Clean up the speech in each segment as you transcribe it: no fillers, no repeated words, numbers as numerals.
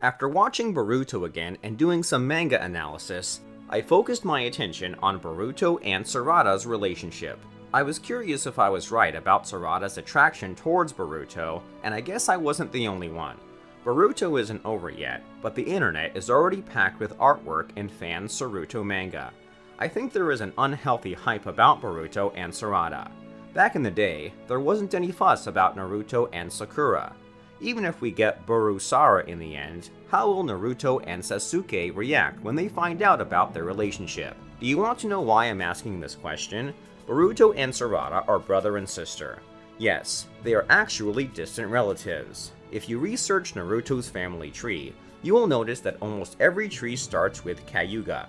After watching Boruto again and doing some manga analysis, I focused my attention on Boruto and Sarada's relationship. I was curious if I was right about Sarada's attraction towards Boruto, and I guess I wasn't the only one. Boruto isn't over yet, but the internet is already packed with artwork and fan Naruto manga. I think there is an unhealthy hype about Boruto and Sarada. Back in the day, there wasn't any fuss about Naruto and Sakura. Even if we get borusara in the end, how will Naruto and Sasuke react when they find out about their relationship? Do you want to know why I'm asking this question? Boruto and Sarada are brother and sister. Yes, they are actually distant relatives. If you research Naruto's family tree, you will notice that almost every tree starts with Kayuga.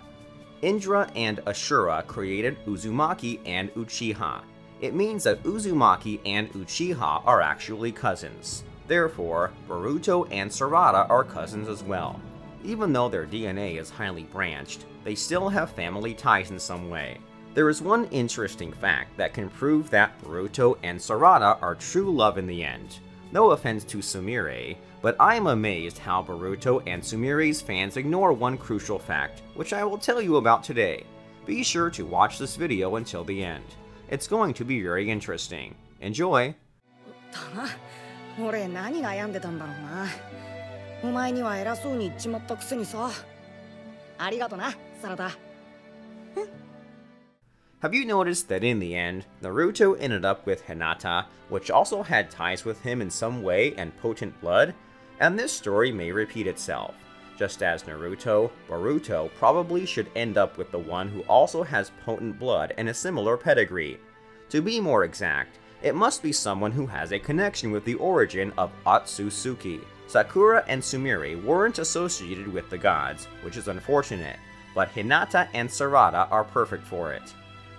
Indra and Ashura created Uzumaki and Uchiha. It means that Uzumaki and Uchiha are actually cousins. Therefore, Boruto and Sarada are cousins as well. Even though their DNA is highly branched, they still have family ties in some way. There is one interesting fact that can prove that Boruto and Sarada are true love in the end. No offense to Sumire, but I am amazed how Boruto and Sumire's fans ignore one crucial fact, which I will tell you about today. Be sure to watch this video until the end. It's going to be very interesting. Enjoy! 俺何悩んでたんだろうな。お前には偉そうに言っちまったくせにさ。ありがとな、サラダ。Have you noticed that in the end, Naruto ended up with Hinata, which also had ties with him in some way and potent blood? And this story may repeat itself. Just as Naruto, Boruto probably should end up with the one who also has potent blood and a similar pedigree. To be more exact, it must be someone who has a connection with the origin of Otsutsuki. Sakura and Sumire weren't associated with the gods, which is unfortunate, but Hinata and Sarada are perfect for it.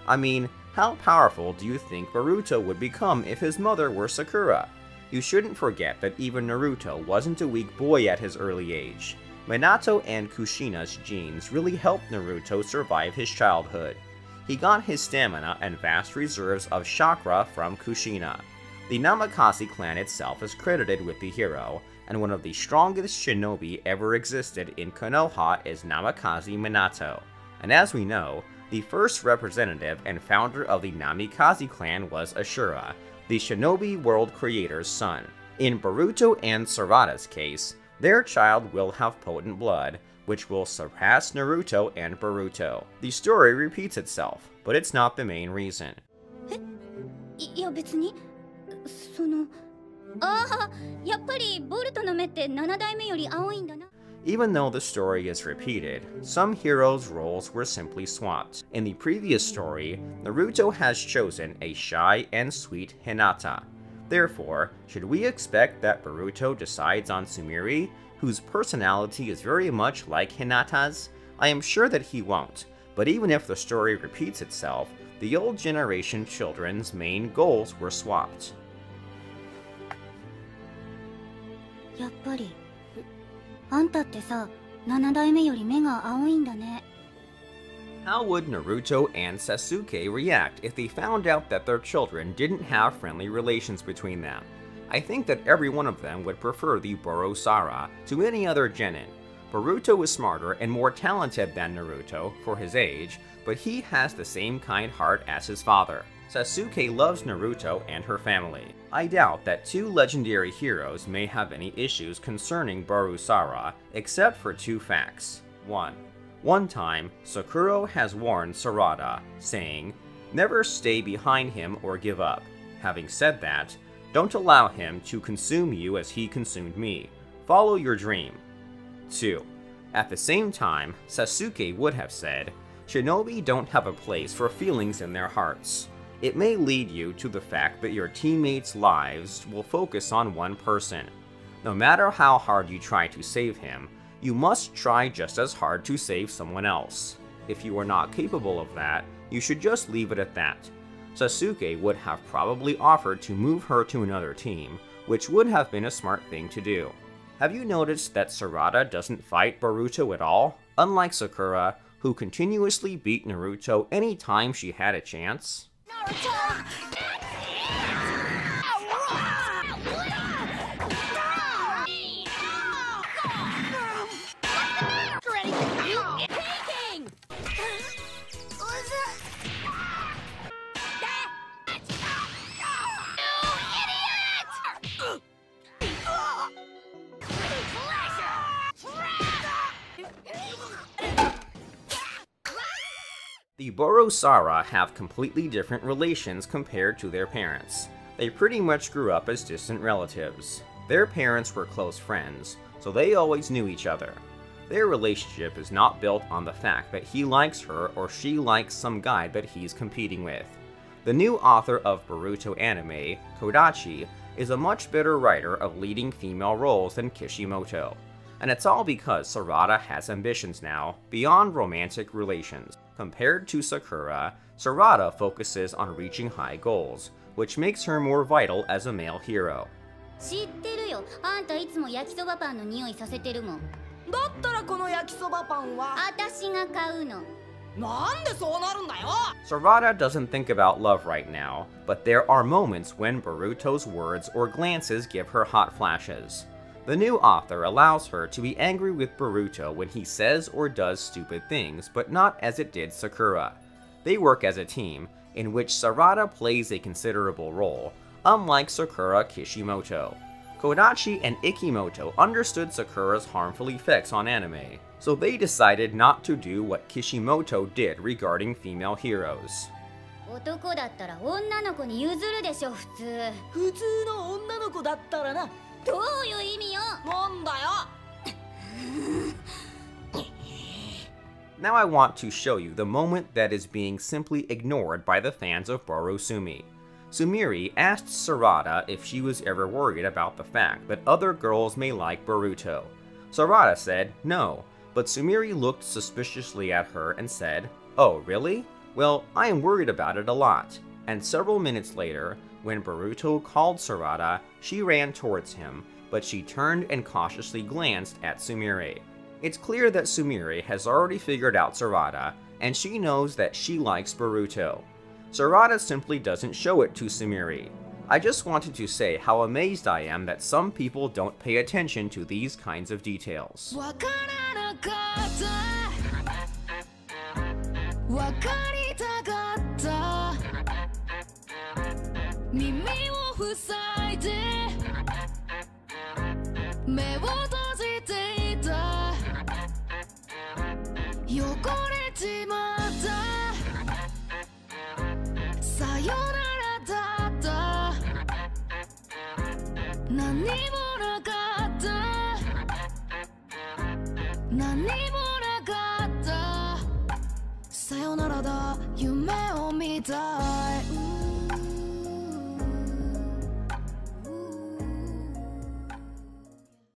I mean, how powerful do you think Boruto would become if his mother were Sakura? You shouldn't forget that even Naruto wasn't a weak boy at his early age. Minato and Kushina's genes really helped Naruto survive his childhood. He got his stamina and vast reserves of chakra from Kushina. The Namikaze clan itself is credited with the hero, and one of the strongest shinobi ever existed in Konoha is Namikaze Minato. And as we know, the first representative and founder of the Namikaze clan was Ashura, the shinobi world creator's son. In Boruto and Sarada's case, their child will have potent blood, which will surpass Naruto and Boruto. The story repeats itself, but it's not the main reason. Even though the story is repeated, some heroes' roles were simply swapped. In the previous story, Naruto has chosen a shy and sweet Hinata. Therefore, should we expect that Boruto decides on Sumire, whose personality is very much like Hinata's? I am sure that he won't, but even if the story repeats itself, the old generation children's main goals were swapped. How would Naruto and Sasuke react if they found out that their children didn't have friendly relations between them? I think that every one of them would prefer the borusara to any other genin. Boruto is smarter and more talented than Naruto for his age, but he has the same kind heart as his father. Sasuke loves Naruto and her family. I doubt that two legendary heroes may have any issues concerning borusara, except for two facts. 1. One time, Sakura has warned Sarada, saying, "Never stay behind him or give up." Having said that, don't allow him to consume you as he consumed me. Follow your dream. 2. At the same time, Sasuke would have said, "Shinobi don't have a place for feelings in their hearts." It may lead you to the fact that your teammates' lives will focus on one person. No matter how hard you try to save him, you must try just as hard to save someone else. If you are not capable of that, you should just leave it at that. Sasuke would have probably offered to move her to another team, which would have been a smart thing to do. Have you noticed that Sarada doesn't fight Boruto at all? Unlike Sakura, who continuously beat Naruto any time she had a chance. The borusara have completely different relations compared to their parents. They pretty much grew up as distant relatives. Their parents were close friends, so they always knew each other. Their relationship is not built on the fact that he likes her or she likes some guy that he's competing with. The new author of Boruto anime, Kodachi, is a much better writer of leading female roles than Kishimoto. And it's all because Sarada has ambitions now, beyond romantic relations. Compared to Sakura, Sarada focuses on reaching high goals, which makes her more vital as a male hero. 知ってるよ。あんたいつも焼きそばパンの匂いさせてるもん。だったらこの焼きそばパンは私が買うの。なんでそうなるんだよ。 Sarada doesn't think about love right now, but there are moments when Boruto's words or glances give her hot flashes. The new author allows her to be angry with Boruto when he says or does stupid things, but not as it did Sakura. They work as a team, in which Sarada plays a considerable role, unlike Sakura Kishimoto. Kodachi and Ikimoto understood Sakura's harmful effects on anime, so they decided not to do what Kishimoto did regarding female heroes. 男だったら女の子に譲るでしょ普通。普通の女の子だったらな。どういう意味よ。なんだよ。Now I want to show you the moment that is being simply ignored by the fans of Borosumi. Sumire asked Sarada if she was ever worried about the fact that other girls may like Boruto. Sarada said no, but Sumire looked suspiciously at her and said, "Oh, really? Well, I am worried about it a lot." And several minutes later, when Boruto called Sarada, she ran towards him, but she turned and cautiously glanced at Sumire. It's clear that Sumire has already figured out Sarada, and she knows that she likes Boruto. Sarada simply doesn't show it to Sumire. I just wanted to say how amazed I am that some people don't pay attention to these kinds of details.